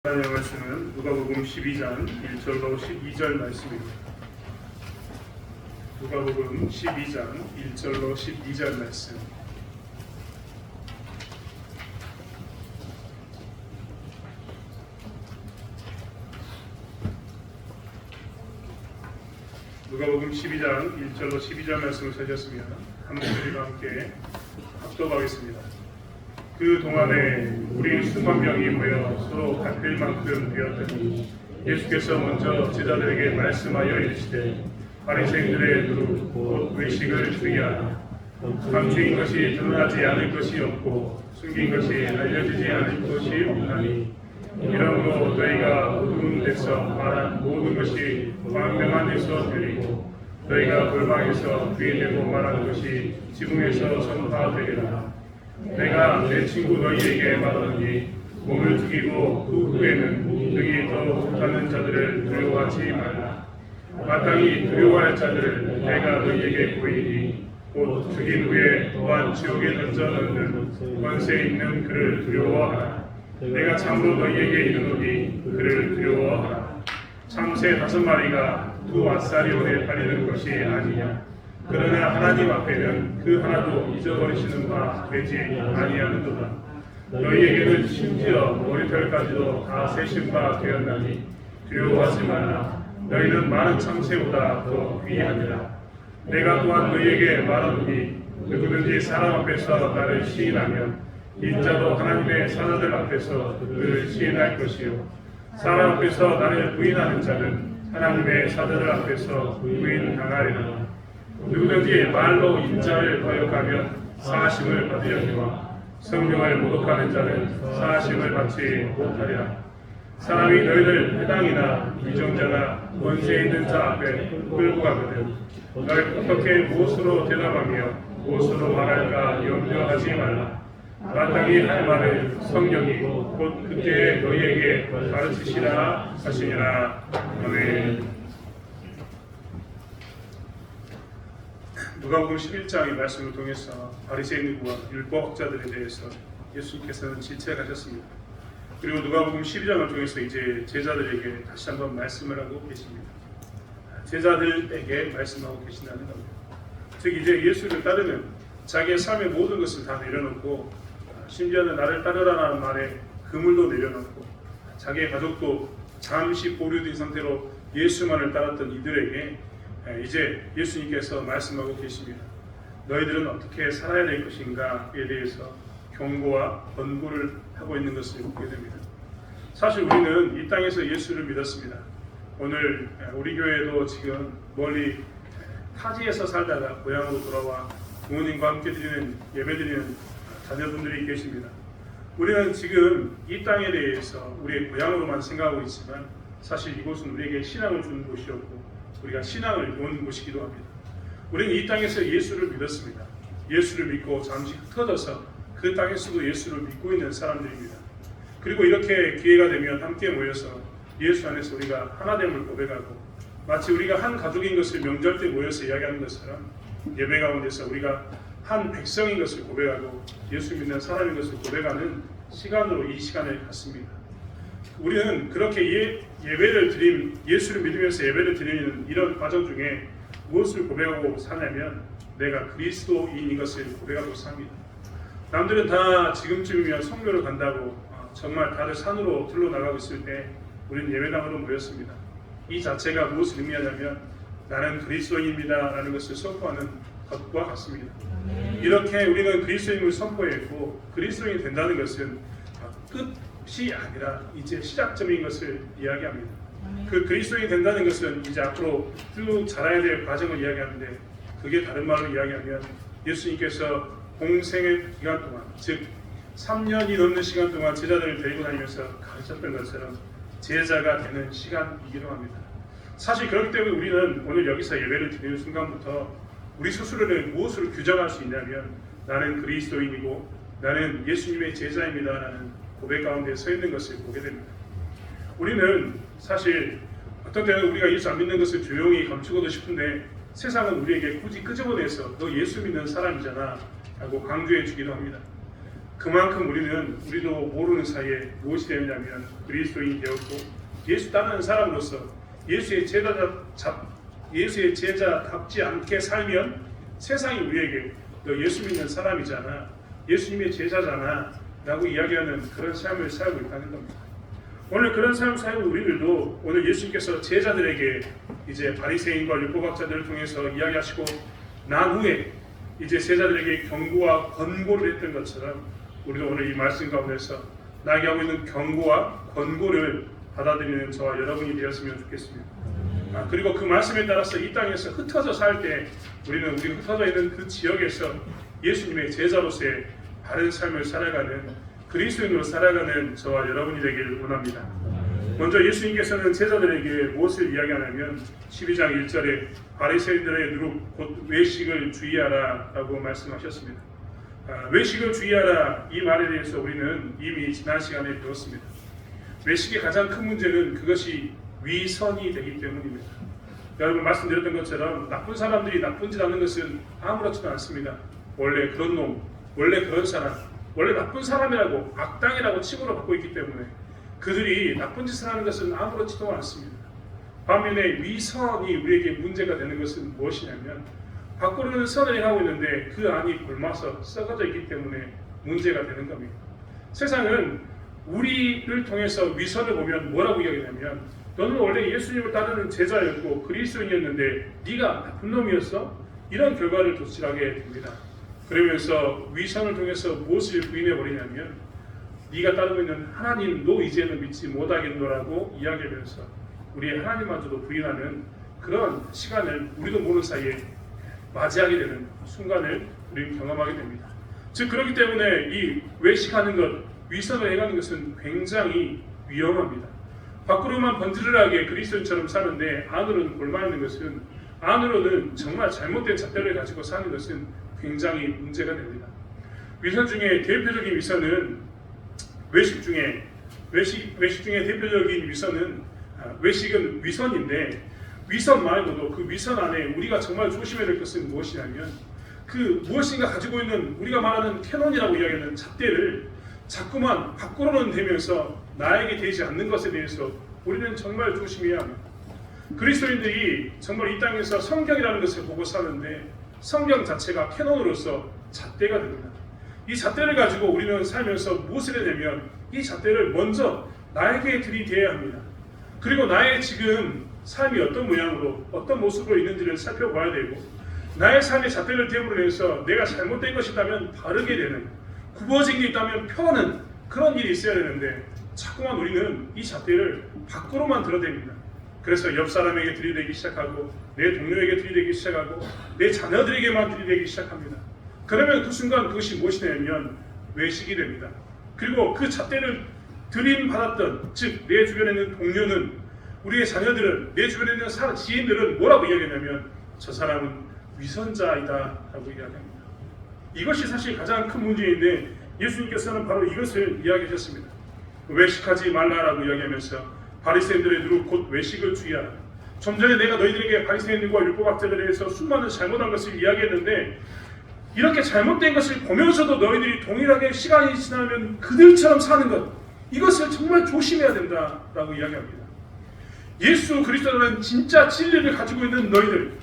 하나님의 말씀은 누가복음 12장 1절로 12절 말씀입니다. 누가복음 12장 1절로 12절 말씀. 누가복음 12장 1절로 12절 말씀을 찾았으면 한 목소리와 함께 합독하겠습니다. 그 동안에 우리 수만 명이 모여 서로 같을 만큼 되었더니 예수께서 먼저 제자들에게 말씀하여 이르시되 바리새인들의 누룩 곧 외식을 주의하라. 감추인 것이 드러나지 않을 것이 없고 숨긴 것이 알려지지 않을 것이 없나니 이러므로 너희가 어두운 데서 말한 모든 것이 광명한 데서 들리고 너희가 골방에서 귀에 대고 말하는 것이 지붕에서 전파되리라. 내가 내 친구 너희에게 말하노니 몸을 죽이고 그 후에는 등이 더 못하는 자들을 두려워하지 말라. 마땅히 두려워할 자들을 내가 너희에게 보이니 곧 죽인 후에 또한 지옥에 던져 넣는 권세 있는 그를 두려워하라. 내가 참으로 너희에게 이르노니 그를 두려워하라. 참새 5마리가 두 앗사리온에 팔리는 것이 아니냐. 그러나 하나님 앞에는 그 하나도 잊어버리시는 바 되지 아니하는도다. 너희에게는 심지어 머리털까지도 다 세신 바 되었나니 두려워하지 말라. 너희는 많은 참새보다 더 귀하니라. 내가 또한 너희에게 말하노니 누구든지 사람 앞에서 나를 시인하면 인자도 하나님의 사자들 앞에서 그를 시인할 것이요 사람 앞에서 나를 부인하는 자는 하나님의 사자들 앞에서 부인당하리라. 누구든지 말로 인자를 거역하면 사하심을 받으려니와 성령을 모독하는 자는 사하심을 받지 못하리라. 사람이 너희를 회당이나 위정자나 권세 있는 자 앞에 끌고 가거든 너희 어떻게 무엇으로 대답하며 무엇으로 말할까 염려하지 말라. 마땅히 할 말을 성령이 곧 그때에 너희에게 가르치시라 하시니라. 아멘. 누가복음 11장의 말씀을 통해서 바리새인과 율법학자들에 대해서 예수님께서는 질책하셨습니다. 그리고 누가복음 12장을 통해서 이제 제자들에게 다시 한번 말씀을 하고 계십니다. 제자들에게 말씀하고 계신다는 겁니다. 즉 이제 예수를 따르는 자기의 삶의 모든 것을 다 내려놓고 심지어는 나를 따르라는 말에 그물도 내려놓고 자기의 가족도 잠시 보류된 상태로 예수만을 따랐던 이들에게 이제 예수님께서 말씀하고 계십니다. 너희들은 어떻게 살아야 될 것인가에 대해서 경고와 권고를 하고 있는 것을 보게 됩니다. 사실 우리는 이 땅에서 예수를 믿었습니다. 오늘 우리 교회도 지금 멀리 타지에서 살다가 고향으로 돌아와 부모님과 함께 드리는 예배드리는 자녀분들이 계십니다. 우리는 지금 이 땅에 대해서 우리의 고향으로만 생각하고 있지만 사실 이곳은 우리에게 신앙을 주는 곳이었고 우리가 신앙을 배우는 곳이기도 합니다. 우리는 이 땅에서 예수를 믿었습니다. 예수를 믿고 잠시 흩어져서 그 땅에서도 예수를 믿고 있는 사람들입니다. 그리고 이렇게 기회가 되면 함께 모여서 예수 안에서 우리가 하나됨을 고백하고 마치 우리가 한 가족인 것을 명절 때 모여서 이야기하는 것처럼 예배 가운데서 우리가 한 백성인 것을 고백하고 예수 믿는 사람인 것을 고백하는 시간으로 이 시간을 갖습니다. 우리는 그렇게 예수를 믿으면서 예배를 드리는 이런 과정 중에 무엇을 고백하고 사냐면 내가 그리스도인인 것을 고백하고 삽니다. 남들은 다 지금쯤이면 성교를 간다고 정말 다들 산으로 들러나가고 있을 때 우리는 예배당으로 모였습니다. 이 자체가 무엇을 의미하냐면 나는 그리스도인입니다 라는 것을 선포하는 것과 같습니다. 이렇게 우리는 그리스도인을 선포했고 그리스도인이 된다는 것은 끝이 아니라 이제 시작점인 것을 이야기합니다. 그 그리스도인이 된다는 것은 이제 앞으로 쭉 자라야 될 과정을 이야기하는데 그게 다른 말로 이야기하면 예수님께서 공생의 기간 동안 즉 3년이 넘는 시간 동안 제자들을 데리고 다니면서 가르쳤던 것처럼 제자가 되는 시간이기도 합니다. 사실 그렇기 때문에 우리는 오늘 여기서 예배를 드리는 순간부터 우리 스스로를 무엇으로 규정할 수 있냐면 나는 그리스도인이고 나는 예수님의 제자입니다 라는 고백 가운데 서 있는 것을 보게 됩니다. 우리는 사실 어떤 때는 우리가 예수 안 믿는 것을 조용히 감추고도 싶은데 세상은 우리에게 굳이 끄집어내서 너 예수 믿는 사람이잖아 라고 강조해 주기도 합니다. 그만큼 우리도 모르는 사이에 무엇이 되었냐면 그리스도인이 되었고 예수 따르는 사람으로서 예수의 제자답지 않게 살면 세상이 우리에게 너 예수 믿는 사람이잖아, 예수님의 제자잖아 라고 이야기하는 그런 삶을 살고 있다는 겁니다. 오늘 그런 삶을 살고 우리들도 오늘 예수님께서 제자들에게 이제 바리새인과 율법학자들을 통해서 이야기하시고 난 후에 이제 제자들에게 경고와 권고를 했던 것처럼 우리도 오늘 이 말씀 가운데서 나에게 하고 있는 경고와 권고를 받아들이는 저와 여러분이 되었으면 좋겠습니다. 그리고 그 말씀에 따라서 이 땅에서 흩어져 살 때 우리 흩어져 있는 그 지역에서 예수님의 제자로서의 바른 삶을 살아가는 그리스도인으로 살아가는 저와 여러분이 되기를 원합니다. 먼저 예수님께서는 제자들에게 무엇을 이야기하냐면 12장 1절에 바리새인들의 누룩 곧 외식을 주의하라 라고 말씀하셨습니다. 외식을 주의하라 이 말에 대해서 우리는 이미 지난 시간에 배웠습니다. 외식의 가장 큰 문제는 그것이 위선이 되기 때문입니다. 여러분 말씀드렸던 것처럼 나쁜 사람들이 나쁜 짓 하는 것은 아무렇지도 않습니다. 원래 그런 놈, 원래 그런 사람, 원래 나쁜 사람이라고 악당이라고 칭호를 받고 있기 때문에 그들이 나쁜 짓을 하는 것은 아무렇지도 않습니다. 반면에 위선이 우리에게 문제가 되는 것은 무엇이냐면 밖으로는 선을 행하고 있는데 그 안이 굶어서 썩어져 있기 때문에 문제가 되는 겁니다. 세상은 우리를 통해서 위선을 보면 뭐라고 이야기하냐면 너는 원래 예수님을 따르는 제자였고 그리스도인이었는데 네가 나쁜 놈이었어? 이런 결과를 도출하게 됩니다. 그러면서 위선을 통해서 무엇을 부인해버리냐면 네가 따르고 있는 하나님도 이제는 믿지 못하겠노라고 이야기하면서 우리의 하나님마저도 부인하는 그런 시간을 우리도 모르는 사이에 맞이하게 되는 순간을 우리는 경험하게 됩니다. 즉 그렇기 때문에 이 외식하는 것, 위선을 행하는 것은 굉장히 위험합니다. 밖으로만 번지르르하게 그리스도인처럼 사는데 안으로는 골마있는 것은 안으로는 정말 잘못된 잣대를 가지고 사는 것은 굉장히 문제가 됩니다. 위선 중에 대표적인 위선은 외식 중에 대표적인 위선은 외식은 위선인데 위선 말고도 그 위선 안에 우리가 정말 조심해야 될 것은 무엇이냐면 그 무엇인가 가지고 있는 우리가 말하는 캐논이라고 이야기하는 잣대를 자꾸만 밖으로는 대면서 나에게 되지 않는 것에 대해서 우리는 정말 조심해야 합니다. 그리스도인들이 정말 이 땅에서 성경이라는 것을 보고 사는데 성경 자체가 캐논으로서 잣대가 됩니다. 이 잣대를 가지고 우리는 살면서 무엇을 해야 되면 이 잣대를 먼저 나에게 들이대야 합니다. 그리고 나의 지금 삶이 어떤 모양으로 어떤 모습으로 있는지를 살펴봐야 되고 나의 삶의 잣대를 대으로 해서 내가 잘못된 것이 있다면 바르게 되는 굽어진 게 있다면 펴는 그런 일이 있어야 되는데 자꾸만 우리는 이 잣대를 밖으로만 들어댑니다. 그래서 옆 사람에게 들이대기 시작하고 내 동료에게 들이대기 시작하고 내 자녀들에게만 들이대기 시작합니다. 그러면 그 순간 그것이 무엇이 되냐면 외식이 됩니다. 그리고 그 잣대를 들임받았던 즉 내 주변에 있는 동료는 우리의 자녀들은 내 주변에 있는 지인들은 뭐라고 이야기하냐면 저 사람은 위선자이다 라고 이야기합니다. 이것이 사실 가장 큰 문제인데 예수님께서는 바로 이것을 이야기하셨습니다. 외식하지 말라라고 이야기하면서 바리새인들의 누룩 곧 외식을 주의하라. 좀 전에 내가 너희들에게 바리새인들과 율법학자들에 대해서 수많은 잘못한 것을 이야기했는데 이렇게 잘못된 것을 보면서도 너희들이 동일하게 시간이 지나면 그들처럼 사는 것 이것을 정말 조심해야 된다라고 이야기합니다. 예수 그리스도라는 진짜 진리를 가지고 있는 너희들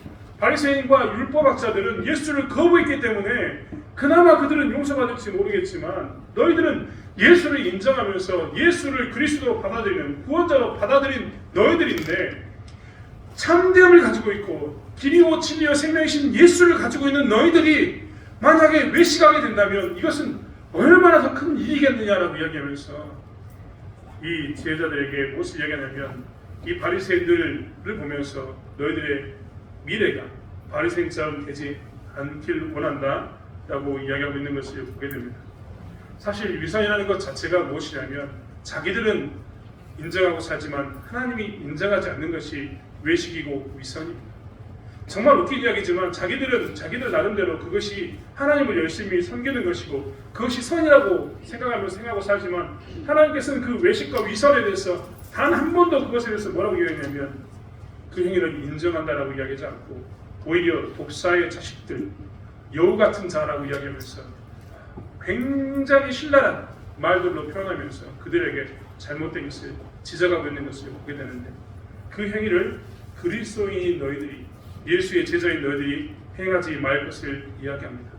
바리새인과 율법학자들은 예수를 거부했기 때문에 그나마 그들은 용서받을지 모르겠지만 너희들은 예수를 인정하면서 예수를 그리스도로 받아들이는 구원자로 받아들인 너희들인데 참됨을 가지고 있고 길이요 진리요 생명이신 예수를 가지고 있는 너희들이 만약에 외식하게 된다면 이것은 얼마나 더 큰 일이겠느냐라고 이야기하면서 이 제자들에게 무엇을 이야기하냐면 이 바리새인들을 보면서 너희들의 미래가 바리새인처럼 되지 않길 원한다 라고 이야기하고 있는 것을 보게 됩니다. 사실 위선이라는 것 자체가 무엇이냐면 자기들은 인정하고 살지만 하나님이 인정하지 않는 것이 외식이고 위선입니다. 정말 웃긴 이야기지만 자기들 나름대로 그것이 하나님을 열심히 섬기는 것이고 그것이 선이라고 생각하고 살지만 하나님께서는 그 외식과 위선에 대해서 단 한 번도 그것에 대해서 뭐라고 이야기하냐면 그 행위를 인정한다라고 이야기하지 않고 오히려 독사의 자식들 여우 같은 자라고 이야기하면서 굉장히 신랄한 말들로 표현하면서 그들에게 잘못된 것을 지적하고 있는 것을 보게 되는데, 그 행위를 그리스도인인 너희들이, 예수의 제자인 너희들이 행하지 말 것을 이야기합니다.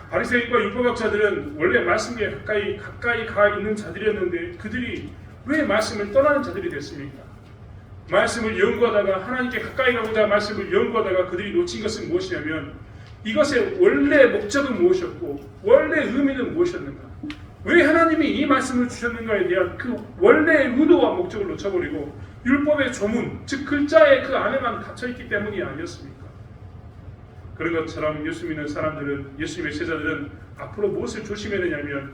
바리새인과 율법학자들은 원래 말씀에 가까이 가 있는 자들이었는데 그들이 왜 말씀을 떠나는 자들이 됐습니까? 말씀을 연구하다가, 하나님께 가까이 가고자 말씀을 연구하다가 그들이 놓친 것은 무엇이냐면, 이것의 원래 목적은 무엇이었고 원래 의미는 무엇이었는가, 왜 하나님이 이 말씀을 주셨는가에 대한 그 원래의 의도와 목적을 놓쳐버리고 율법의 조문, 즉 글자의 그 안에만 갇혀있기 때문이 아니었습니까? 그런 것처럼 예수 믿는 사람들은, 예수님의 제자들은 앞으로 무엇을 조심해야 되냐면,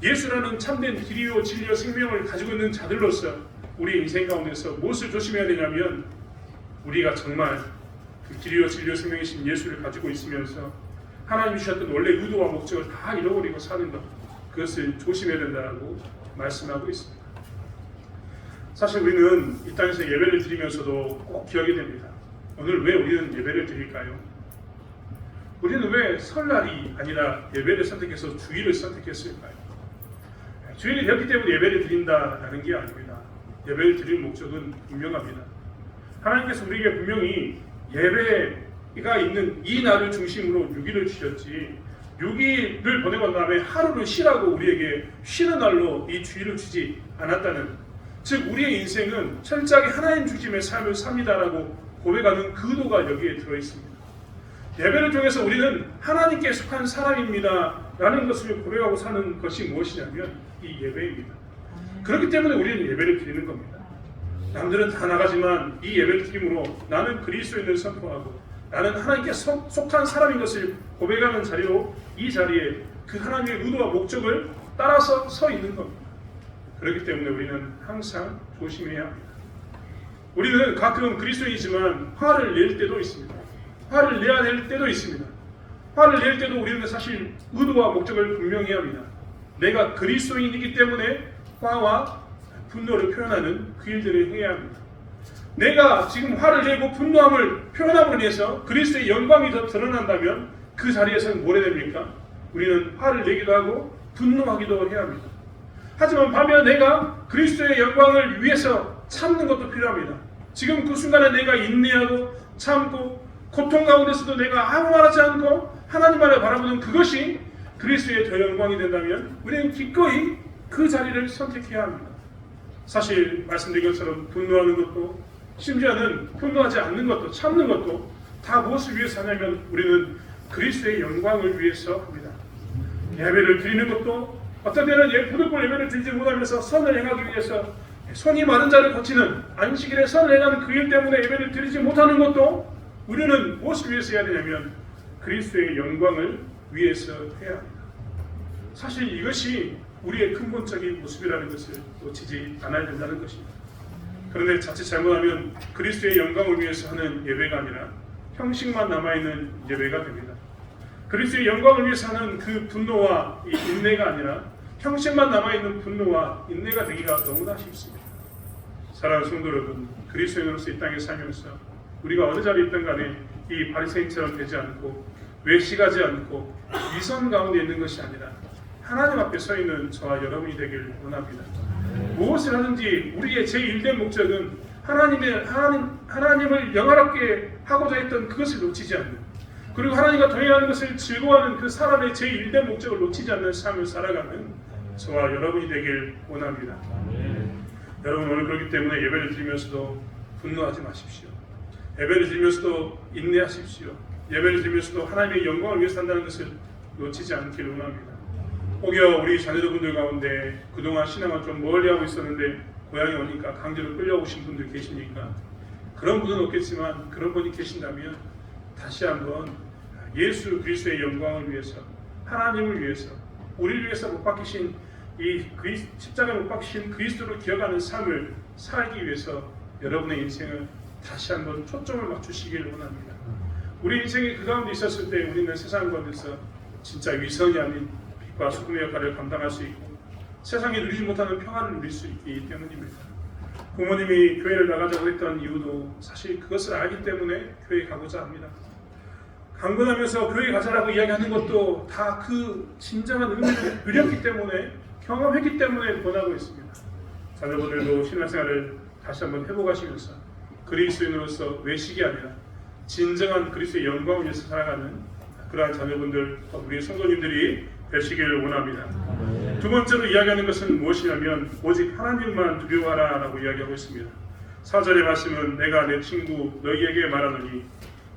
예수라는 참된 길이요 진리요 생명을 가지고 있는 자들로서 우리 인생 가운데서 무엇을 조심해야 되냐면, 우리가 정말 그 길이요 진리요 생명이신 예수를 가지고 있으면서 하나님이 주셨던 원래 의도와 목적을 다 잃어버리고 사는 것, 그것을 조심해야 된다고 말씀하고 있습니다. 사실 우리는 이 땅에서 예배를 드리면서도 꼭 기억이 됩니다. 오늘 왜 우리는 예배를 드릴까요? 우리는 왜 설날이 아니라 예배를 선택해서 주일을 선택했을까요? 주일이 되었기 때문에 예배를 드린다라는 게 아닙니다. 예배를 드릴 목적은 분명합니다. 하나님께서 우리에게 분명히 예배가 있는 이 날을 중심으로 6일을 주셨지, 6일을 보내고 난 다음에 하루를 쉬라고 우리에게 쉬는 날로 이 주일을 주지 않았다는, 즉 우리의 인생은 철저하게 하나님 중심의 삶을 삽니다라고 고백하는 그 의도가 여기에 들어있습니다. 예배를 통해서 우리는 하나님께 속한 사람입니다 라는 것을 고백하고 사는 것이 무엇이냐면 이 예배입니다. 그렇기 때문에 우리는 예배를 드리는 겁니다. 남들은 다 나가지만 이 예배를 드림으로 나는 그리스도인을 선포하고 나는 하나님께 속한 사람인 것을 고백하는 자리로, 이 자리에 그 하나님의 의도와 목적을 따라서 서 있는 겁니다. 그렇기 때문에 우리는 항상 조심해야 합니다. 우리는 가끔 그리스도인이지만 화를 낼 때도 있습니다. 화를 내야 될 때도 있습니다. 화를 낼 때도 우리는 사실 의도와 목적을 분명히 합니다. 내가 그리스도인이기 때문에 화와 분노를 표현하는 그 일들을 해야 합니다. 내가 지금 화를 내고 분노함을 표현함으로 인해서 그리스도의 영광이 더 드러난다면 그 자리에서는 뭘 해야 됩니까? 우리는 화를 내기도 하고 분노하기도 해야 합니다. 하지만 반면 내가 그리스도의 영광을 위해서 참는 것도 필요합니다. 지금 그 순간에 내가 인내하고 참고 고통 가운데서도 내가 아무 말 하지 않고 하나님만을 바라보는 그것이 그리스도의 더 영광이 된다면 우리는 기꺼이 그 자리를 선택해야 합니다. 사실 말씀드린 것처럼 분노하는 것도, 심지어는 분노하지 않는 것도, 참는 것도 다 무엇을 위해서 하냐면 우리는 그리스도의 영광을 위해서 합니다. 예배를 드리는 것도 어떤 때는 부득불 예배를 드리지 못하면서 선을 행하기 위해서 손이 마른 자를 고치는 안식일에 선을 행하는 그 일 때문에 예배를 드리지 못하는 것도 우리는 무엇을 위해서 해야 되냐면 그리스도의 영광을 위해서 해야 합니다. 사실 이것이 우리의 근본적인 모습이라는 것을 놓치지 않아야 된다는 것입니다. 그런데 자칫 잘못하면 그리스도의 영광을 위해서 하는 예배가 아니라 형식만 남아있는 예배가 됩니다. 그리스도의 영광을 위해서 하는 그 분노와 이 인내가 아니라 형식만 남아있는 분노와 인내가 되기가 너무나 쉽습니다. 사랑하는 성도 여러분, 그리스도인으로서 이 땅에 살면서 우리가 어느 자리에 있든 간에 이 바리새인처럼 되지 않고 외식하지 않고 위선 가운데 있는 것이 아니라 하나님 앞에 서 있는 저와 여러분이 되길 원합니다. 무엇을 하든지 우리의 제1된 목적은 하나님을 영화롭게 하고자 했던 그것을 놓치지 않는, 그리고 하나님과 동행하는 것을 즐거워하는 그 사람의 제1된 목적을 놓치지 않는 삶을 살아가는 저와 여러분이 되길 원합니다. 여러분, 오늘 그렇기 때문에 예배를 드리면서도 분노하지 마십시오. 예배를 드리면서도 인내하십시오. 예배를 드리면서도 하나님의 영광을 위해서 산다는 것을 놓치지 않기를 원합니다. 혹여 우리 자녀분들 가운데 그동안 신앙을 좀 멀리하고 있었는데 고향에 오니까 강제로 끌려오신 분들 계십니까? 그런 분은 없겠지만 그런 분이 계신다면 다시 한번 예수 그리스도의 영광을 위해서, 하나님을 위해서, 우리를 위해서 못 박히신 이 십자가에 못 박히신 그리스도를 기억하는 삶을 살기 위해서 여러분의 인생을 다시 한번 초점을 맞추시기를 원합니다. 우리 인생이 그 가운데 있었을 때 우리는 세상 가운데서 진짜 위선이 아닌 빛과 소금의 역할을 감당할 수 있고 세상이 누리지 못하는 평안을 누릴 수 있기 때문입니다. 부모님이 교회를 나가자고 했던 이유도 사실 그것을 알기 때문에 교회에 가고자 합니다. 강권하면서 교회 가자라고 이야기하는 것도 다 그 진정한 의미를 누렸기 때문에, 경험했기 때문에 권하고 있습니다. 자녀분들도 신앙생활을 다시 한번 회복하시면서 그리스도인으로서 외식이 아니라 진정한 그리스도의 영광을 위해서 살아가는 그러한 자녀분들, 우리 성도님들이 되시기를 원합니다. 두 번째로 이야기하는 것은 무엇이냐면 오직 하나님만 두려워하라 라고 이야기하고 있습니다. 4절의 말씀은 내가 내 친구 너희에게 말하노니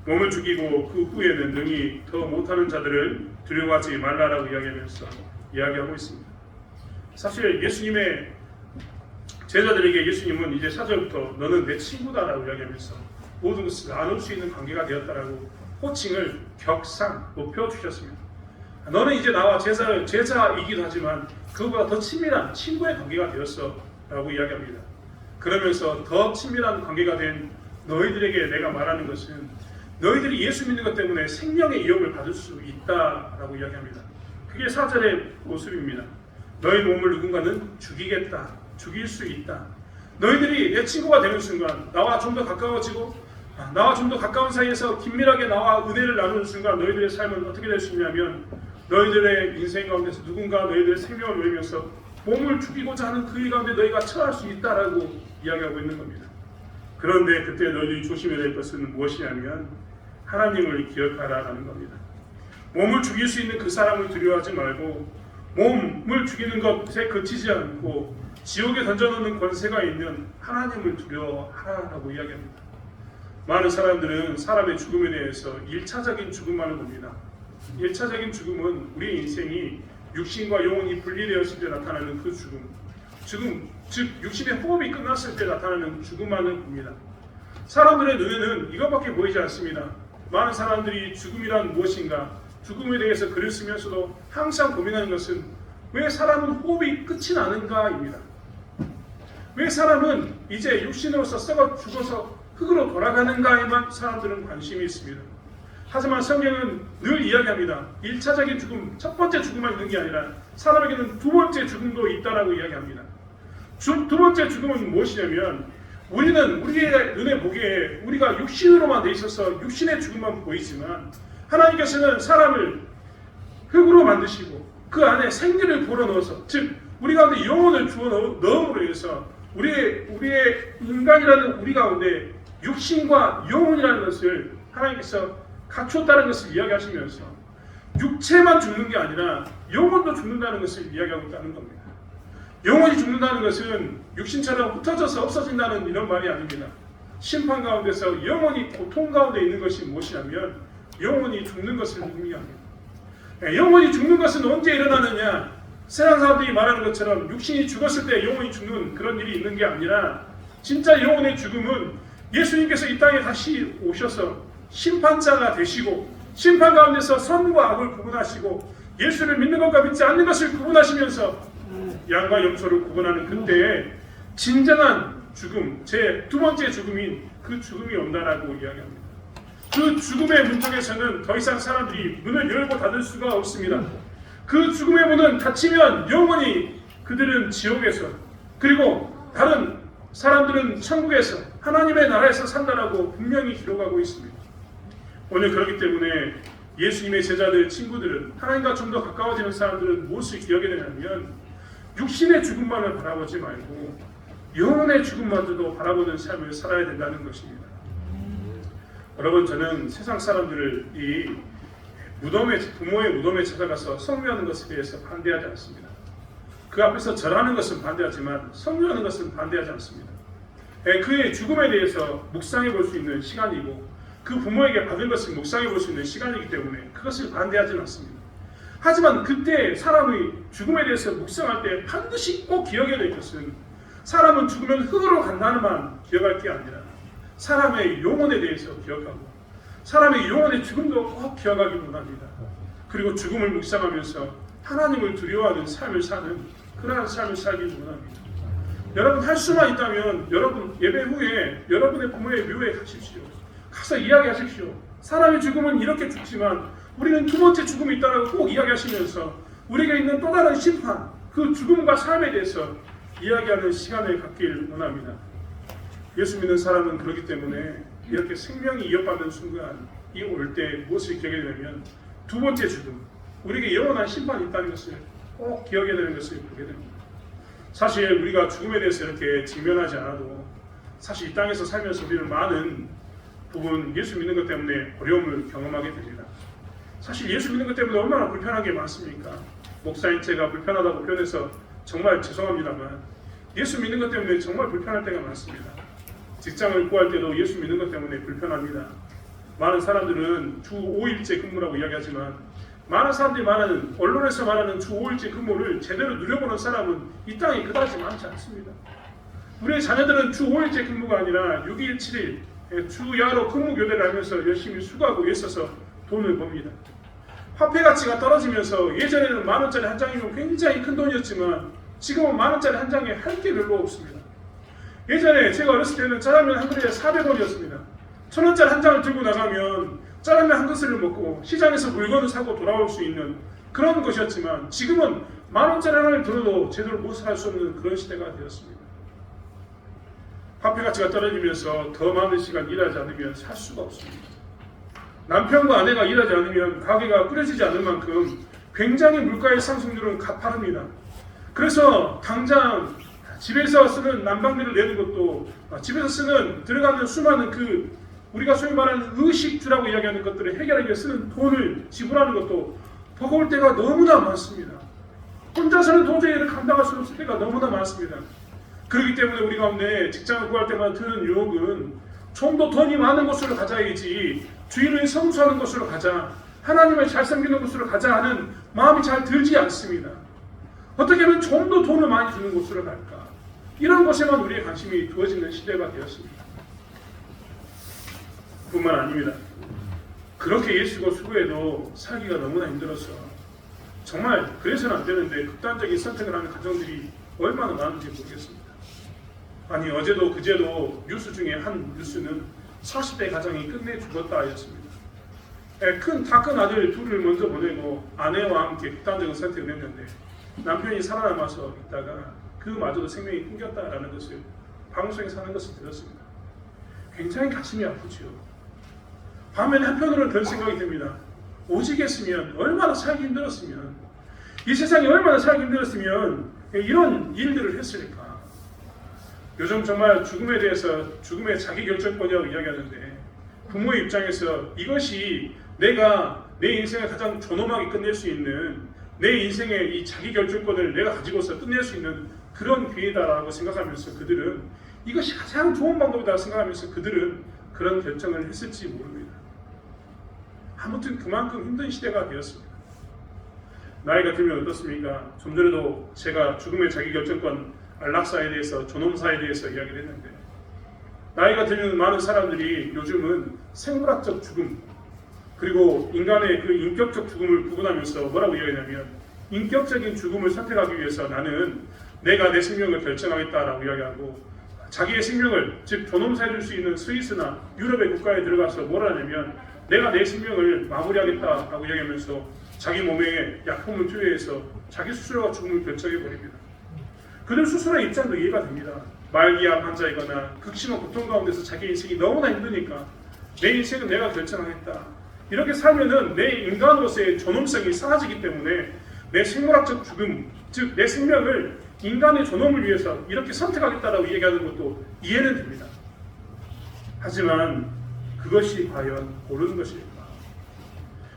몸을 죽이고 그 후에는 능히 더 못하는 자들을 두려워하지 말라라고 이야기하고 있습니다. 사실 예수님의 제자들에게 예수님은 이제 4절부터 너는 내 친구다라고 이야기하면서 모든 것을 나눌 수 있는 관계가 되었다라고 호칭을 격상 높여주셨습니다. 너는 이제 나와 제자이기도 하지만 그보다 더 친밀한 친구의 관계가 되었어 라고 이야기합니다. 그러면서 더 친밀한 관계가 된 너희들에게 내가 말하는 것은 너희들이 예수 믿는 것 때문에 생명의 이업을 받을 수 있다라고 이야기합니다. 그게 4절의 모습입니다. 너희 몸을 누군가는 죽이겠다, 죽일 수 있다. 너희들이 내 친구가 되는 순간 나와 좀 더 가까워지고 나와 좀 더 가까운 사이에서 긴밀하게 나와 은혜를 나누는 순간 너희들의 삶은 어떻게 될 수 있냐면 너희들의 인생 가운데서 누군가 너희들의 생명을 누리면서 몸을 죽이고자 하는 그 일 가운데 너희가 처할 수 있다라고 이야기하고 있는 겁니다. 그런데 그때 너희들이 조심해야 될 것은 무엇이냐면 하나님을 기억하라라는 겁니다. 몸을 죽일 수 있는 그 사람을 두려워하지 말고 몸을 죽이는 것에 그치지 않고 지옥에 던져놓는 권세가 있는 하나님을 두려워하라라고 이야기합니다. 많은 사람들은 사람의 죽음에 대해서 1차적인 죽음만을 봅니다. 1차적인 죽음은 우리 인생이 육신과 영혼이 분리되었을 때 나타나는 그 죽음, 즉 육신의 호흡이 끝났을 때 나타나는 죽음만을 봅니다. 사람들의 눈에는 이것밖에 보이지 않습니다. 많은 사람들이 죽음이란 무엇인가, 죽음에 대해서 글을 쓰면서도 항상 고민하는 것은 왜 사람은 호흡이 끝이 나는가입니다. 왜 사람은 이제 육신으로서 썩어 죽어서 흙으로 돌아가는가에만 사람들은 관심이 있습니다. 하지만 성경은 늘 이야기합니다. 1차적인 죽음, 첫 번째 죽음만 있는 게 아니라 사람에게는 두 번째 죽음도 있다라고 이야기합니다. 두 번째 죽음은 무엇이냐면 우리는 우리의 눈에 보기에 우리가 육신으로만 돼 있어서 육신의 죽음만 보이지만 하나님께서는 사람을 흙으로 만드시고 그 안에 생기를 불어넣어서, 즉 우리 가운데 영혼을 주어 넣음으로 인해서 우리의 인간이라는 우리 가운데 육신과 영혼이라는 것을 하나님께서 갖췄다는 것을 이야기하시면서 육체만 죽는 게 아니라 영혼도 죽는다는 것을 이야기하고 있다는 겁니다. 영혼이 죽는다는 것은 육신처럼 흩어져서 없어진다는 이런 말이 아닙니다. 심판 가운데서 영혼이 고통 가운데 있는 것이 무엇이냐면 영혼이 죽는 것을 의미합니다. 영혼이 죽는 것은 언제 일어나느냐? 세상 사람들이 말하는 것처럼 육신이 죽었을 때 영혼이 죽는 그런 일이 있는 게 아니라 진짜 영혼의 죽음은 예수님께서 이 땅에 다시 오셔서 심판자가 되시고 심판 가운데서 선과 악을 구분하시고 예수를 믿는 것과 믿지 않는 것을 구분하시면서 양과 염소를 구분하는 그때에 진정한 죽음, 제 두 번째 죽음인 그 죽음이 온다라고 이야기합니다. 그 죽음의 문턱에서는 더 이상 사람들이 문을 열고 닫을 수가 없습니다. 그 죽음의 문은 닫히면 영원히 그들은 지옥에서, 그리고 다른 사람들은 천국에서 하나님의 나라에서 산다라고 분명히 기록하고 있습니다. 오늘 그렇기 때문에 예수님의 제자들, 친구들은 하나님과 좀 더 가까워지는 사람들은 무엇을 기억해야 되냐면 육신의 죽음만을 바라보지 말고 영혼의 죽음마저도 바라보는 삶을 살아야 된다는 것입니다. 여러분, 저는 세상 사람들을 이 부모의 무덤에 찾아가서 성묘하는 것에 대해서 반대하지 않습니다. 그 앞에서 절하는 것은 반대하지만 성묘하는 것은 반대하지 않습니다. 그의 죽음에 대해서 묵상해 볼 수 있는 시간이고 그 부모에게 받은 것을 묵상해 볼 수 있는 시간이기 때문에 그것을 반대하지는 않습니다. 하지만 그때 사람의 죽음에 대해서 묵상할 때 반드시 꼭 기억해야 될 것은 사람은 죽으면 흙으로 간다는 만 기억할 게 아니라 사람의 영혼에 대해서 기억하고 사람의 영혼의 죽음도 꼭 기억하기 원합니다. 그리고 죽음을 묵상하면서 하나님을 두려워하는 삶을 사는 그러한 삶을 살기 원합니다. 여러분, 할 수만 있다면 여러분 예배 후에 여러분의 부모의 묘에 가십시오. 가서 이야기하십시오. 사람의 죽음은 이렇게 죽지만 우리는 두 번째 죽음이 있다고 꼭 이야기하시면서 우리에게 있는 또 다른 심판, 그 죽음과 삶에 대해서 이야기하는 시간을 갖길 원합니다. 예수 믿는 사람은 그렇기 때문에 이렇게 생명이 이어받는 순간 이 올 때 무엇을 기억해야 되냐면 두 번째 죽음, 우리에게 영원한 심판이 있다는 것을 꼭 기억해야 되는 것을 보게 됩니다. 사실 우리가 죽음에 대해서 이렇게 직면하지 않아도 사실 이 땅에서 살면서 우리는 많은 부분 예수 믿는 것 때문에 어려움을 경험하게 됩니다. 사실 예수 믿는 것 때문에 얼마나 불편한 게 많습니까? 목사인 제가 불편하다고 표현해서 정말 죄송합니다만 예수 믿는 것 때문에 정말 불편할 때가 많습니다. 직장을 구할 때도 예수 믿는 것 때문에 불편합니다. 많은 사람들은 주 5일째 근무라고 이야기하지만 많은 사람들이 말하는 언론에서 말하는 주 5일째 근무를 제대로 누려보는 사람은 이 땅에 그다지 많지 않습니다. 우리의 자녀들은 주 5일째 근무가 아니라 6일, 7일 주야로 근무 교대를 하면서 열심히 수고하고 애써서 돈을 법니다. 화폐 가치가 떨어지면서 예전에는 10,000원짜리 한 장이면 굉장히 큰 돈이었지만 지금은 10,000원짜리 한 장에 할 게 별로 없습니다. 예전에 제가 어렸을 때는 짜장면 한 그릇에 400원이었습니다. 1,000원짜리 한 장을 들고 나가면 짜장면 한 그릇을 먹고 시장에서 물건을 사고 돌아올 수 있는 그런 것이었지만 지금은 10,000원짜리 하나를 들어도 제대로 못 살 수 없는 그런 시대가 되었습니다. 화폐 가치가 떨어지면서 더 많은 시간 일하지 않으면 살 수가 없습니다. 남편과 아내가 일하지 않으면 가게가 꾸려지지 않을 만큼 굉장히 물가의 상승률은 가파릅니다. 그래서 당장 집에서 쓰는 난방비를 내는 것도 집에서 쓰는 들어가는 수많은 그 우리가 소위 말하는 의식주라고 이야기하는 것들을 해결하기 위해 쓰는 돈을 지불하는 것도 버거울 때가 너무나 많습니다. 혼자서는 도저히 이를 감당할 수 없을 때가 너무나 많습니다. 그렇기 때문에 우리 가운데 직장을 구할 때마다 드는 유혹은 좀 더 돈이 많은 곳으로 가자이지 주인을 성수하는 곳으로 가자, 하나님을 잘 섬기는 곳으로 가자 하는 마음이 잘 들지 않습니다. 어떻게 하면 좀 더 돈을 많이 주는 곳으로 갈까? 이런 것에만 우리의 관심이 두어지는 시대가 되었습니다. 뿐만 아닙니다. 그렇게 예수고 수고해도 살기가 너무나 힘들어서 정말 그래서는 안 되는데 극단적인 선택을 하는 가정들이 얼마나 많은지 모르겠습니다. 아니 어제도 그제도 뉴스 중에 한 뉴스는 40대 가정이 끝내 죽었다 하였습니다. 다 큰 아들 둘을 먼저 보내고 아내와 함께 극단적인 선택을 했는데 남편이 살아남아서 있다가 그마저도 생명이 끊겼다라는 것을 방송에서 하는 것을 들었습니다. 굉장히 가슴이 아프죠. 반면에 한편으로는 그런 생각이 듭니다. 오직했으면 얼마나 살기 힘들었으면 이 세상이 얼마나 살기 힘들었으면 이런 일들을 했을까. 요즘 정말 죽음에 대해서 죽음의 자기결정권이라고 이야기하는데 부모의 입장에서 이것이 내가 내 인생을 가장 존엄하게 끝낼 수 있는 내 인생의 이 자기결정권을 내가 가지고서 끝낼 수 있는 그런 기회다라고 생각하면서 그들은 이것이 가장 좋은 방법이다 생각하면서 그들은 그런 결정을 했을지 모릅니다. 아무튼 그만큼 힘든 시대가 되었습니다. 나이가 들면 어떻습니까? 좀 전에도 제가 죽음의 자기결정권 안락사에 대해서 존엄사에 대해서 이야기를 했는데 나이가 들면 많은 사람들이 요즘은 생물학적 죽음 그리고 인간의 그 인격적 죽음을 구분하면서 뭐라고 이야기하냐면 인격적인 죽음을 선택하기 위해서 나는 내가 내 생명을 결정하겠다라고 이야기하고 자기의 생명을 즉 존엄사해 줄 수 있는 스위스나 유럽의 국가에 들어가서 뭐라 하냐면 내가 내 생명을 마무리하겠다라고 이야기하면서 자기 몸에 약품을 투여해서 자기 스스로가 죽음을 결정해버립니다. 그들 스스로의 입장도 이해가 됩니다. 말기암 환자이거나 극심한 고통 가운데서 자기 인생이 너무나 힘드니까 내 인생은 내가 결정하겠다. 이렇게 살면은 내 인간으로서의 존엄성이 사라지기 때문에 내 생물학적 죽음, 즉 내 생명을 인간의 존엄을 위해서 이렇게 선택하겠다라고 얘기하는 것도 이해는 됩니다. 하지만 그것이 과연 옳은 것일까?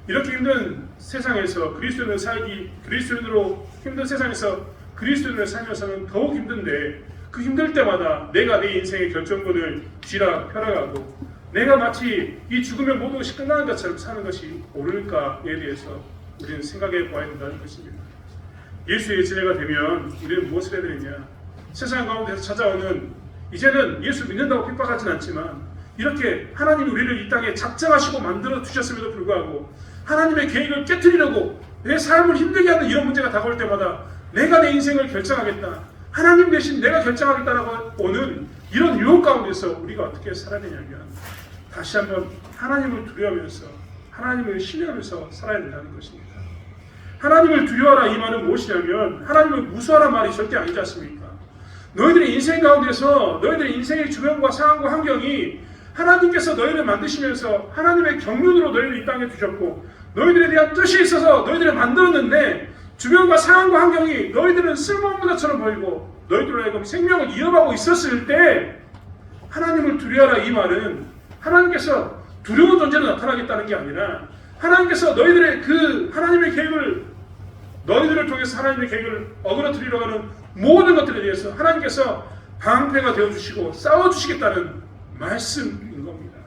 이렇게 힘든 세상에서 그리스도인으로 힘든 세상에서 그리스도인을 살면서는 더욱 힘든데 그 힘들 때마다 내가 내 인생의 결정권을 쥐라 펴라가고 내가 마치 이 죽으면 모든 것이 끝나는 것처럼 사는 것이 옳을까에 대해서 우리는 생각해 보아야 된다는 것입니다. 예수의 지내가 되면 우리는 무엇을 해야 되느냐? 세상 가운데서 찾아오는 이제는 예수 믿는다고 핍박하진 않지만 이렇게 하나님이 우리를 이 땅에 작정하시고 만들어 주셨음에도 불구하고 하나님의 계획을 깨트리려고 내 삶을 힘들게 하는 이런 문제가 다가올 때마다 내가 내 인생을 결정하겠다. 하나님 대신 내가 결정하겠다라고 오는 이런 유혹 가운데서 우리가 어떻게 살아야 되냐면 다시 한번 하나님을 두려워하면서 하나님을 신뢰하면서 살아야 된다는 것입니다. 하나님을 두려워하라 이 말은 무엇이냐면 하나님을 무서워하라 말이 절대 아니지 않습니까? 너희들의 인생 가운데서 너희들의 인생의 주변과 상황과 환경이 하나님께서 너희를 만드시면서 하나님의 경륜으로 너희를 이 땅에 두셨고 너희들에 대한 뜻이 있어서 너희들을 만들었는데 주변과 상황과 환경이 너희들은 쓸모없는 것처럼 보이고 너희들로 하여금 생명을 이어가고 있었을 때 하나님을 두려워하라 이 말은 하나님께서 두려운 존재로 나타나겠다는 게 아니라 하나님께서 너희들의 그 하나님의 계획을 너희들을 통해서 하나님의 계획을 어그러뜨리려 하는 모든 것들에 대해서 하나님께서 방패가 되어주시고 싸워주시겠다는 말씀인 겁니다.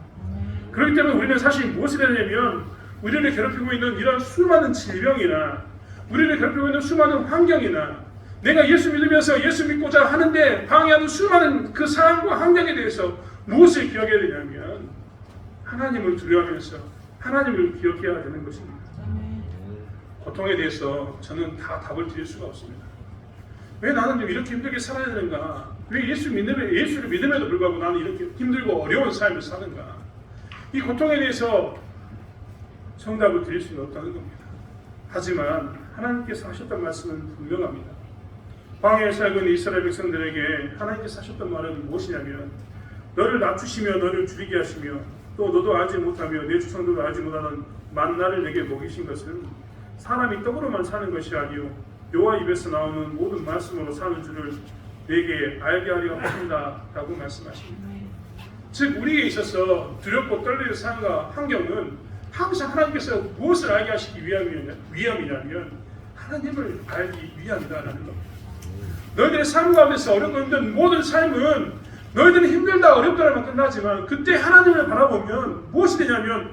그렇기 때문에 우리는 사실 무엇을 해야 되냐면 우리를 괴롭히고 있는 이런 수많은 질병이나 우리를 괴롭히고 있는 수많은 환경이나 내가 예수 믿으면서 예수 믿고자 하는데 방해하는 수많은 그 상황과 환경에 대해서 무엇을 기억해야 되냐면 하나님을 두려워하면서 하나님을 기억해야 되는 것입니다. 고통에 대해서 저는 다 답을 드릴 수가 없습니다. 왜 나는 이렇게 힘들게 살아야 되는가? 왜 예수를 믿음에도 불구하고 나는 이렇게 힘들고 어려운 삶을 사는가? 이 고통에 대해서 정답을 드릴 수는 없다는 겁니다. 하지만 하나님께서 하셨던 말씀은 분명합니다. 광야에 살고 있는 이스라엘 백성들에게 하나님께서 하셨던 말은 무엇이냐면 너를 낮추시며 너를 줄이게 하시며 또 너도 알지 못하며 내 조상들도 알지 못하는 만나를 내게 먹이신 것은 사람이 떡으로만 사는 것이 아니요 여호와 입에서 나오는 모든 말씀으로 사는 줄을 내게 알게 하려 하신다 라고 말씀하십니다. 즉 우리에게 있어서 두렵고 떨리는 상황과 환경은 항상 하나님께서 무엇을 알게 하시기 위함이냐면 하나님을 알기 위함이다라는 겁니다. 너희들의 삶 가운데서 어렵고 힘든 모든 삶은 너희들이 힘들다 어렵다라면 끝나지만 그때 하나님을 바라보면 무엇이 되냐면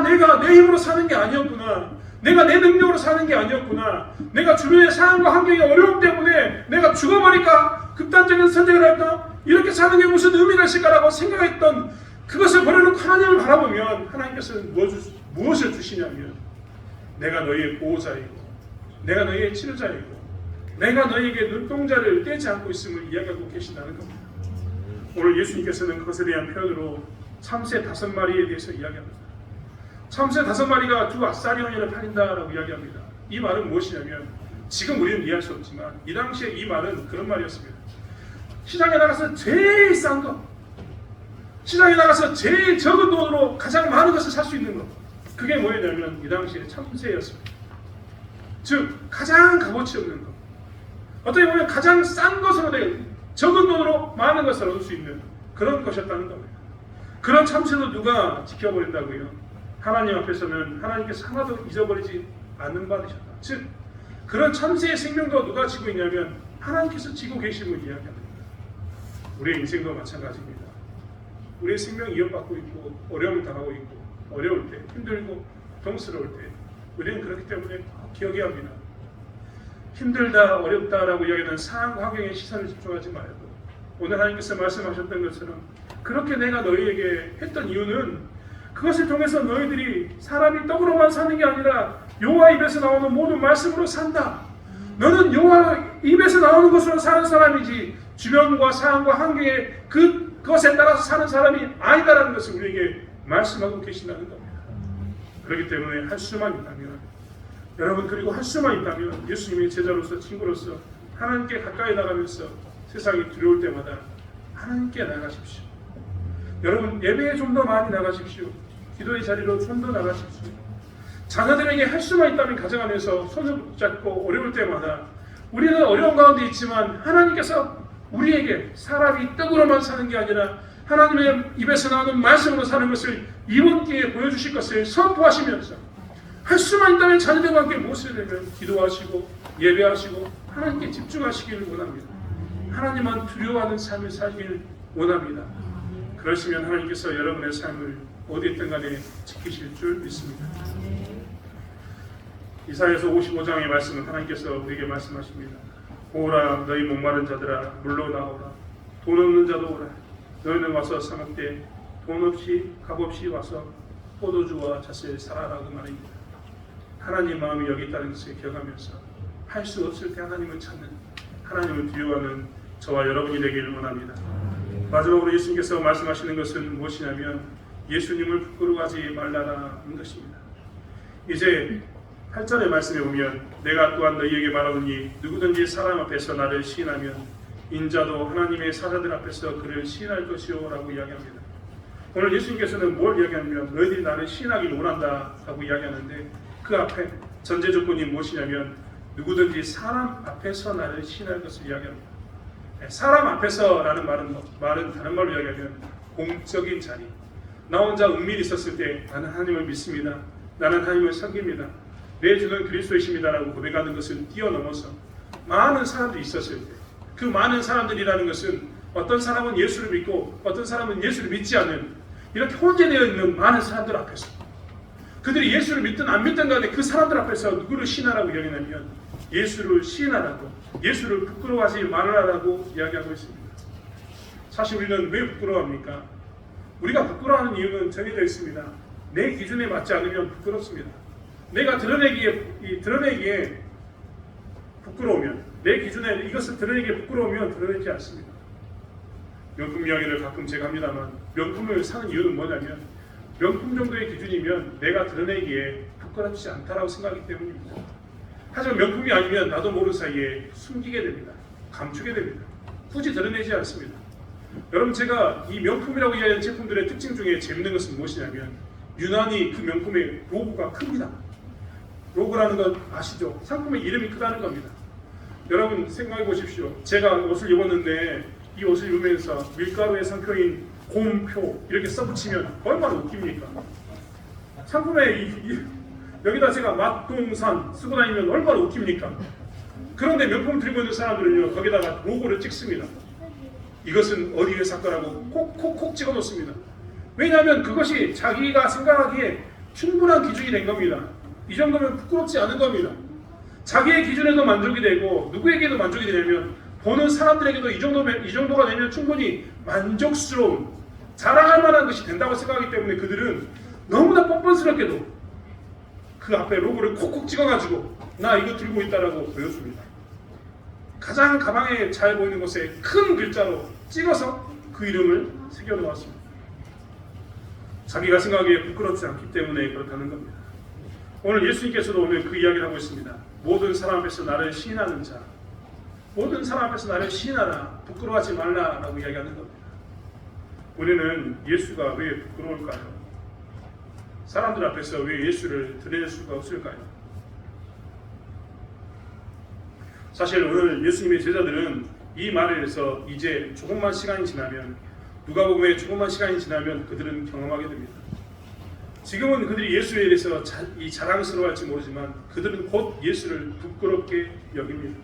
내가 내 힘으로 사는 게 아니었구나, 내가 내 능력으로 사는 게 아니었구나, 내가 주변의 상황과 환경이 어려움 때문에 내가 죽어버릴까, 극단적인 선택을 할까, 이렇게 사는 게 무슨 의미가 있을까라고 생각했던 그것을 버려놓고 하나님을 바라보면 하나님께서는 무엇을 주시냐면 내가 너희의 보호자이고 내가 너희의 치료자이고 내가 너희에게 눈동자를 떼지 않고 있음을 이야기하고 계신다는 겁니다. 오늘 예수님께서는 그것에 대한 표현으로 참새 5마리에 대해서 이야기합니다. 참새 5마리가 두 아사리온을 팔린다라고 이야기합니다. 이 말은 무엇이냐면 지금 우리는 이해할 수 없지만 이 당시에 이 말은 그런 말이었습니다. 시장에 나가서 제일 싼 것, 시장에 나가서 제일 적은 돈으로 가장 많은 것을 살 수 있는 것, 그게 뭐였냐면 이 당시에 참새였습니다. 즉 가장 값어치 없는 것, 어떻게 보면 가장 싼 것으로 적은 돈으로 많은 것을 얻을 수 있는 그런 것이었다는 겁니다. 그런 참새도 누가 지켜버린다고요? 하나님 앞에서는 하나님께서 하나도 잊어버리지 않는 바 되셨다. 즉 그런 참새의 생명도 누가 지고 있냐면 하나님께서 지고 계심을 이야기합니다. 우리의 인생도 마찬가지입니다. 우리의 생명이 이어받고 있고 어려움을 당하고 있고 어려울 때 힘들고 고통스러울 때 우리는 그렇기 때문에 기억해야 합니다. 힘들다 어렵다라고 이야기하는 상황과 환경에 시선을 집중하지 말고 오늘 하나님께서 말씀하셨던 것처럼 그렇게 내가 너희에게 했던 이유는 그것을 통해서 너희들이 사람이 떡으로만 사는 게 아니라 여호와 입에서 나오는 모든 말씀으로 산다. 너는 여호와 입에서 나오는 것으로 사는 사람이지 주변과 상황과 환경에 그것에 따라서 사는 사람이 아니다라는 것을 우리에게 말씀하고 계신다는 겁니다. 그렇기 때문에 할 수만 있다면 여러분 그리고 할 수만 있다면 예수님의 제자로서 친구로서 하나님께 가까이 나가면서 세상이 두려울 때마다 하나님께 나가십시오. 여러분 예배에 좀 더 많이 나가십시오. 기도의 자리로 좀 더 나가십시오. 자녀들에게 할 수만 있다면 가정 안에서 손을 붙잡고 어려울 때마다 우리는 어려운 가운데 있지만 하나님께서 우리에게 사람이 떡으로만 사는 게 아니라 하나님의 입에서 나오는 말씀으로 사는 것을 이번 기회에 보여주실 것을 선포하시면서 할 수만 있다면 자녀들과 함께 무엇을 되면 기도하시고 예배하시고 하나님께 집중하시기를 원합니다. 하나님만 두려워하는 삶을 살기를 원합니다. 그러시면 하나님께서 여러분의 삶을 어디 있든 간에 지키실 줄 믿습니다. 이사야서 55장의 말씀은 하나님께서 우리에게 말씀하십니다. 오라 너희 목마른 자들아 물러 나오라. 돈 없는 자도 오라. 너희는 와서 사 먹되 돈 없이 값 없이 와서 포도주와 잣을 사라라고 말합니다. 하나님 마음이 여기 있다는 것을 기억하면서 할 수 없을 때 하나님을 찾는 하나님을 두려워하는 저와 여러분이 되기를 원합니다. 마지막으로 예수님께서 말씀하시는 것은 무엇이냐면 예수님을 부끄러워하지 말라라는 것입니다. 이제 8절의 말씀에 보면 내가 또한 너희에게 말하노니 누구든지 사람 앞에서 나를 시인하면 인자도 하나님의 사자들 앞에서 그를 시인할 것이요 라고 이야기합니다. 오늘 예수님께서는 뭘 이야기하냐면 너희들이 나를 시인하기를 원한다 라고 이야기하는데 그 앞에 전제 조건이 무엇이냐면 누구든지 사람 앞에서 나를 시인할 것을 이야기합니다. 사람 앞에서라는 말은 다른 말로 이야기하면 공적인 자리. 나 혼자 은밀히 있었을 때 나는 하나님을 믿습니다. 나는 하나님을 섬깁니다. 내 주는 그리스도이십니다라고 고백하는 것을 뛰어넘어서 많은 사람들이 있었을 때 그 많은 사람들이라는 것은 어떤 사람은 예수를 믿고 어떤 사람은 예수를 믿지 않는 이렇게 혼재되어 있는 많은 사람들 앞에서 그들이 예수를 믿든 안 믿든 간에 그 사람들 앞에서 누구를 시인하라고 이야기하냐면 예수를 시인하라고 예수를 부끄러워하지 말아라라고 이야기하고 있습니다. 사실 우리는 왜 부끄러워합니까? 우리가 부끄러워하는 이유는 정해져 있습니다. 내 기준에 맞지 않으면 부끄럽습니다. 내가 드러내기에 부끄러우면 내 기준에 이것을 드러내기에 부끄러우면 드러내지 않습니다. 명품 이야기를 가끔 제가 합니다만 명품을 사는 이유는 뭐냐면 명품 정도의 기준이면 내가 드러내기에 부끄럽지 않다라고 생각하기 때문입니다. 하지만 명품이 아니면 나도 모르는 사이에 숨기게 됩니다. 감추게 됩니다. 굳이 드러내지 않습니다. 여러분 제가 이 명품이라고 이야기하는 제품들의 특징 중에 재밌는 것은 무엇이냐면 유난히 그 명품의 로고가 큽니다. 로고라는 건 아시죠? 상품의 이름이 크다는 겁니다. 여러분 생각해 보십시오. 제가 옷을 입었는데 이 옷을 입으면서 밀가루의 상표인 곰표 이렇게 써붙이면 얼마나 웃깁니까? 상품에 여기다 제가 맛동산 쓰고 다니면 얼마나 웃깁니까? 그런데 명품 들고 있는 사람들은요 거기다가 로고를 찍습니다. 이것은 어디에 살 거라고 콕콕콕 찍어 놓습니다. 왜냐하면 그것이 자기가 생각하기에 충분한 기준이 된 겁니다. 이 정도면 부끄럽지 않은 겁니다. 자기의 기준에도 만족이 되고 누구에게도 만족이 되냐면 보는 사람들에게도 이 정도가 되면 충분히 만족스러운 자랑할 만한 것이 된다고 생각하기 때문에 그들은 너무나 뻔뻔스럽게도 그 앞에 로고를 콕콕 찍어가지고 나 이거 들고 있다라고 보여줍니다. 가장 가방에 잘 보이는 곳에 큰 글자로 찍어서 그 이름을 새겨놓았습니다. 자기가 생각하기에 부끄럽지 않기 때문에 그렇다는 겁니다. 오늘 예수님께서도 오늘 그 이야기를 하고 있습니다. 모든 사람 앞에서 나를 시인하는 자, 모든 사람 앞에서 나를 시인하라, 부끄러워하지 말라라고 이야기하는 겁니다. 우리는 예수가 왜 부끄러울까요? 사람들 앞에서 왜 예수를 드러낼 수가 없을까요? 사실 오늘 예수님의 제자들은 이 말에 대해서 이제 조금만 시간이 지나면 누가복음에 조금만 시간이 지나면 그들은 경험하게 됩니다. 지금은 그들이 예수에 대해서 자랑스러워할지 모르지만 그들은 곧 예수를 부끄럽게 여깁니다.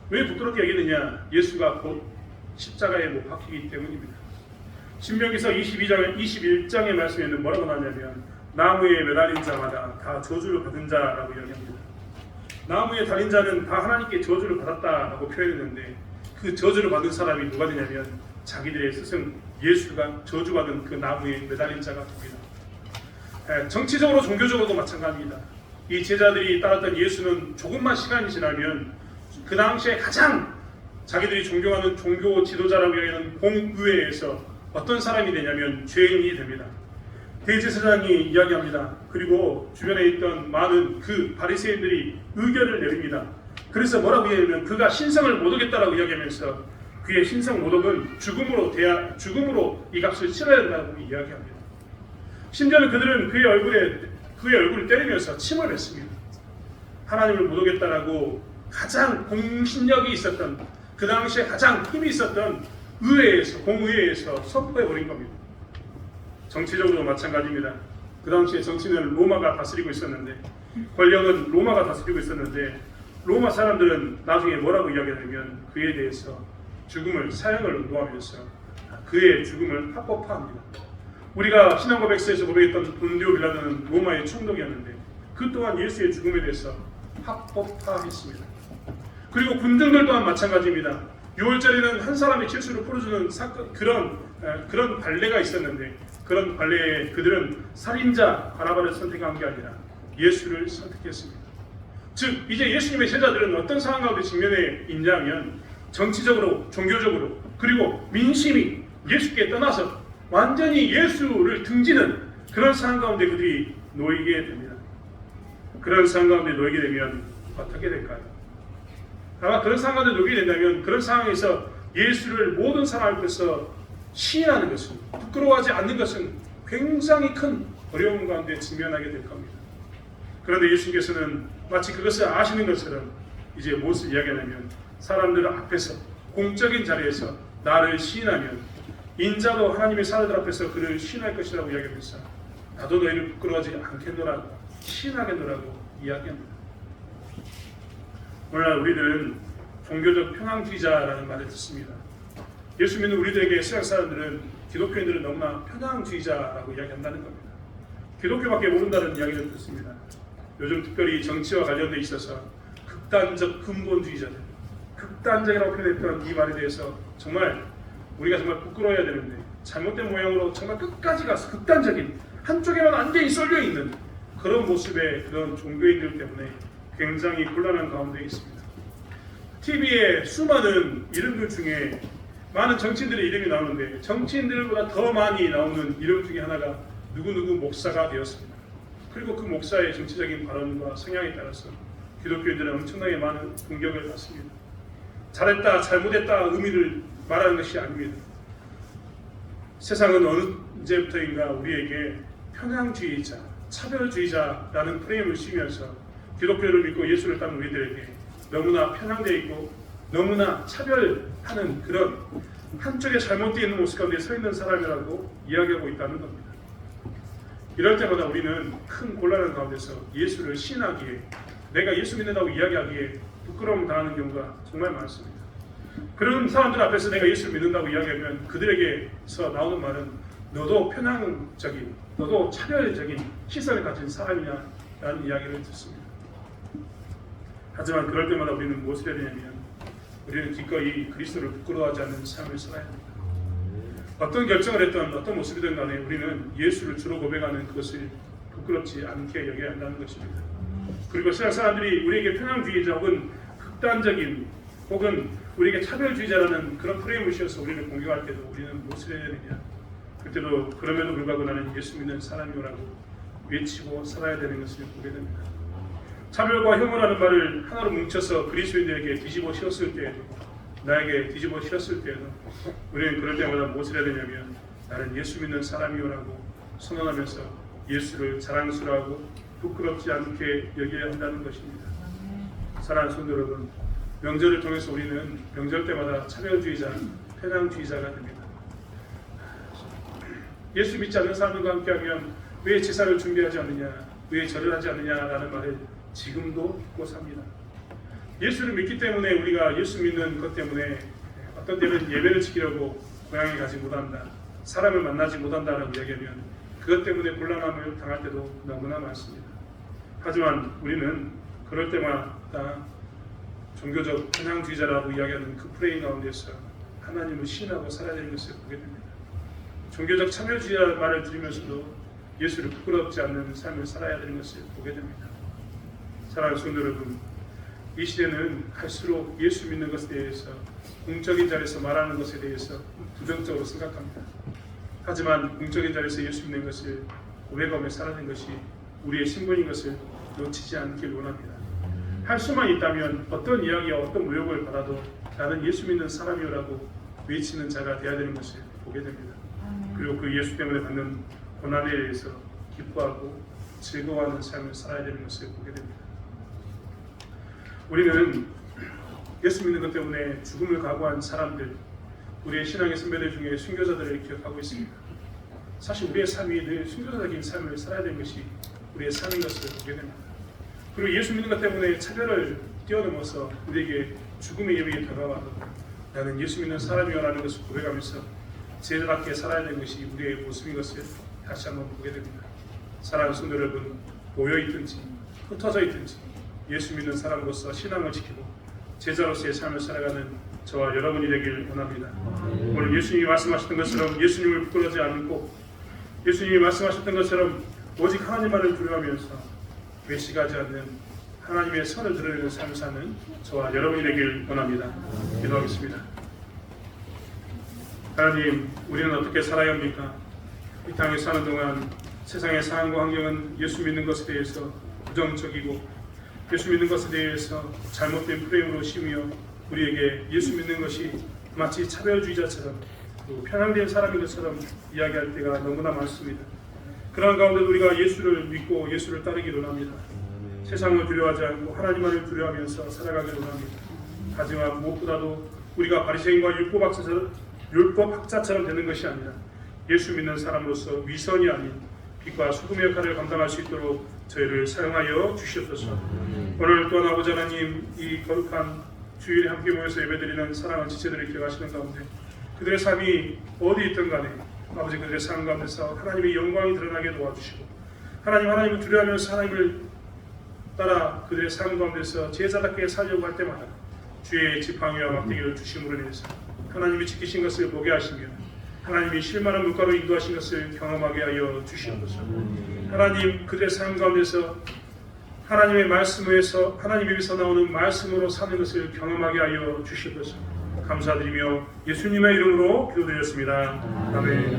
왜 부끄럽게 여기느냐? 예수가 곧 십자가에 못 박히기 때문입니다. 신명기서 21장의 말씀에는 뭐라고 나오냐면 나무에 매달린 자마다 다 저주를 받은 자라고 이야기합니다. 나무에 달린 자는 다 하나님께 저주를 받았다라고 표현했는데 그 저주를 받은 사람이 누가 되냐면 자기들의 스승 예수가 저주받은 그 나무에 매달린 자가 됩니다. 정치적으로 종교적으로도 마찬가지입니다. 이 제자들이 따랐던 예수는 조금만 시간이 지나면 그 당시에 가장 자기들이 존경하는 종교 지도자라고 이야기하는 공의회에서 어떤 사람이 되냐면 죄인이 됩니다. 대제사장이 이야기합니다. 그리고 주변에 있던 많은 그 바리새인들이 의견을 내립니다. 그래서 뭐라고 이야기하면 그가 신성을 못 얻겠다라고 이야기하면서 그의 신성 못 얻은 죽음으로 이 값을 치러야 된다고 이야기합니다. 심지어는 그들은 그의 얼굴을 때리면서 침을 뱉습니다. 하나님을 못 오겠다라고 가장 공신력이 있었던 그 당시에 가장 힘이 있었던 공의회에서 선포해버린 겁니다. 정치적으로도 마찬가지입니다. 그 당시에 정치는 로마가 다스리고 있었는데 권력은 로마가 다스리고 있었는데 로마 사람들은 나중에 뭐라고 이야기하냐면 그에 대해서 사형을 운동하면서 그의 죽음을 합법화합니다. 우리가 신앙고백서에서 고백했던 본디오 빌라도는 로마의 총독이었는데 그 또한 예수의 죽음에 대해서 합법화했습니다. 그리고 군중들 또한 마찬가지입니다. 6월절에는 한 사람의 실수를 풀어주는 그런 관례가 있었는데 그런 관례에 그들은 살인자 바라바를 선택한 게 아니라 예수를 선택했습니다. 즉 이제 예수님의 제자들은 어떤 상황 가운데 직면해 있냐면 정치적으로 종교적으로 그리고 민심이 예수께 떠나서 완전히 예수를 등지는 그런 상황 가운데 그들이 놓이게 됩니다. 그런 상황 가운데 놓이게 되면 어떻게 될까요? 아마 그런 상황 가운데 놓이게 된다면 그런 상황에서 예수를 모든 사람 앞에서 시인하는 것은, 부끄러워하지 않는 것은 굉장히 큰 어려움 가운데 직면하게 될 겁니다. 그런데 예수님께서는 마치 그것을 아시는 것처럼 이제 무엇을 이야기하냐면, 사람들 앞에서 공적인 자리에서 나를 시인하면 인자도 하나님의 사람들 앞에서 그를 시인할 것이라고 이야기하면서 나도 너희를 부끄러워하지 않겠노라고, 시인하겠노라고 이야기합니다. 오늘날 우리는 종교적 편향주의자라는 말을 듣습니다. 예수 믿는 우리들에게 서양 사람들은, 기독교인들은 너무나 편향주의자라고 이야기한다는 겁니다. 기독교밖에 모른다는 이야기를 듣습니다. 요즘 특별히 정치와 관련돼 있어서 극단적 근본주의자들, 극단적이라고 표현했던 이 말에 대해서 정말 우리가 정말 부끄러워해야 되는데, 잘못된 모양으로 정말 끝까지 가서 극단적인 한쪽에만 완전히 쏠려 있는 그런 모습의 그런 종교인들 때문에 굉장히 곤란한 가운데 있습니다. TV에 수많은 이름들 중에 많은 정치인들의 이름이 나오는데, 정치인들보다 더 많이 나오는 이름 중에 하나가 누구누구 목사가 되었습니다. 그리고 그 목사의 정치적인 발언과 성향에 따라서 기독교인들은 엄청나게 많은 공격을 받습니다. 잘했다, 잘못했다 의미를 말하는 것이 아닙니다. 세상은 언제부터인가 우리에게 편향주의자, 차별주의자라는 프레임을 씌우면서 기독교를 믿고 예수를 따르는 우리들에게 너무나 편향되어 있고 너무나 차별하는 그런 한쪽에 잘못되어 있는 모습 가운데 서 있는 사람이라고 이야기하고 있다는 겁니다. 이럴 때마다 우리는 큰 곤란한 가운데서 예수를 시인하기에, 내가 예수 믿는다고 이야기하기에 부끄러움 당하는 경우가 정말 많습니다. 그런 사람들 앞에서 내가 예수를 믿는다고 이야기하면 그들에게서 나오는 말은 너도 편향적인, 너도 차별적인 시선을 가진 사람이냐라는 이야기를 듣습니다. 하지만 그럴 때마다 우리는 무엇을 해야 되냐면, 우리는 기꺼이 그리스도를 부끄러워하지 않는 삶을 살아야 합니다. 어떤 결정을 했던 어떤 모습이든 간에 우리는 예수를 주로 고백하는 그것을 부끄럽지 않게 여겨야 한다는 것입니다. 그리고 세상 사람들이 우리에게 편향주의자 혹은 극단적인 혹은 우리에게 차별주의자라는 그런 프레임을 씌워서 우리를 공격할 때도 우리는 무엇을 해야 되느냐, 그때도 그럼에도 불구하고 나는 예수 믿는 사람이오라고 외치고 살아야 되는 것을 보게 됩니다. 차별과 혐오라는 말을 하나로 뭉쳐서 그리스도인들에게 뒤집어 씌웠을 때에도, 나에게 뒤집어 씌웠을 때에도 우리는 그럴 때마다 무엇을 해야 되냐면, 나는 예수 믿는 사람이오라고 선언하면서 예수를 자랑스러워하고 부끄럽지 않게 여겨야 한다는 것입니다. 사랑하는 성도 여러분, 명절을 통해서 우리는 명절 때마다 차별주의자, 편향주의자가 됩니다. 예수 믿지 않는 사람들과 함께하면 왜 제사를 준비하지 않느냐, 왜 절을 하지 않느냐라는 말을 지금도 듣고 삽니다. 예수를 믿기 때문에, 우리가 예수 믿는 것 때문에 어떤 때는 예배를 지키려고 고향에 가지 못한다, 사람을 만나지 못한다라고 이야기하면 그것 때문에 곤란함을 당할 때도 너무나 많습니다. 하지만 우리는 그럴 때마다 종교적 편향주의자라고 이야기하는 그 프레임 가운데서 하나님을 신하고 살아야 되는 것을 보게 됩니다. 종교적 참여주의라는 말을 들으면서도 예수를 부끄럽지 않는 삶을 살아야 되는 것을 보게 됩니다. 사랑하는 성도 여러분, 이 시대는 갈수록 예수 믿는 것에 대해서, 공적인 자리에서 말하는 것에 대해서 부정적으로 생각합니다. 하지만 공적인 자리에서 예수 믿는 것을 고백하며 살아가는 것이 우리의 신분인 것을 놓치지 않길 원합니다. 할 수만 있다면 어떤 이야기와 어떤 모욕을 받아도 나는 예수 믿는 사람이오라고 외치는 자가 되어야 되는 것을 보게 됩니다. 그리고 그 예수 때문에 받는 고난에 대해서 기뻐하고 즐거워하는 삶을 살아야 되는 것을 보게 됩니다. 우리는 예수 믿는 것 때문에 죽음을 각오한 사람들, 우리의 신앙의 선배들 중에 순교자들을 기억하고 있습니다. 사실 우리의 삶이 늘 순교자적인 삶을 살아야 되는 것이 우리의 삶인 것을 보게 됩니다. 그리고 예수 믿는 것 때문에 차별을 뛰어넘어서 우리에게 죽음의 위험이 다가와도 나는 예수 믿는 사람이라는 것을 고백하면서 제자답게 살아야 되는 것이 우리의 모습인 것을 다시 한번 보게 됩니다. 사랑하는 성도 여러분, 모여있든지 흩어져 있든지 예수 믿는 사람으로서 신앙을 지키고 제자로서의 삶을 살아가는 저와 여러분이 되길 원합니다. 오늘 예수님이 말씀하셨던 것처럼 예수님을 부끄러워하지 않고, 예수님이 말씀하셨던 것처럼 오직 하나님만을 두려워하면서 외식하지 않는 하나님의 선을 드러내는 삶을 사는 저와 여러분이 되길 원합니다. 기도하겠습니다. 하나님, 우리는 어떻게 살아야 합니까? 이 땅에 사는 동안 세상의 상황과 환경은 예수 믿는 것에 대해서 부정적이고, 예수 믿는 것에 대해서 잘못된 프레임으로 씌우며 우리에게 예수 믿는 것이 마치 차별주의자처럼 또 편향된 사람인 것처럼 이야기할 때가 너무나 많습니다. 그러한 가운데 우리가 예수를 믿고 예수를 따르기를 원합니다. 세상을 두려워하지 않고 하나님만을 두려워하면서 살아가기를 원합니다. 하지만 무엇보다도 우리가 바리새인과 율법학자처럼 되는 것이 아니라 예수 믿는 사람으로서 위선이 아닌 빛과 소금의 역할을 감당할 수 있도록 저희를 사용하여 주시옵소서. 오늘 또한 아버지 하나님, 이 거룩한 주일에 함께 모여서 예배드리는 사랑하는 지체들을 기억하시는 가운데 그들의 삶이 어디 있든 간에 아버지 그들의 삶 가운데서 하나님의 영광이 드러나게 도와주시고 하나님을 두려워하면서 하나님을 따라 그들의 삶 가운데서 제자답게 살려고 할 때마다 주의 지팡이와 막대기를 주심으로 인해서 하나님이 지키신 것을 보게 하시며 하나님이 실만한 물가로 인도하신 것을 경험하게 하여 주시옵소서. 하나님 그들의 삶 가운데서 하나님의 말씀에서 하나님 입에서 나오는 말씀으로 사는 것을 경험하게 하여 주시옵소서. 감사드리며 예수님의 이름으로 기도드렸습니다. 아멘.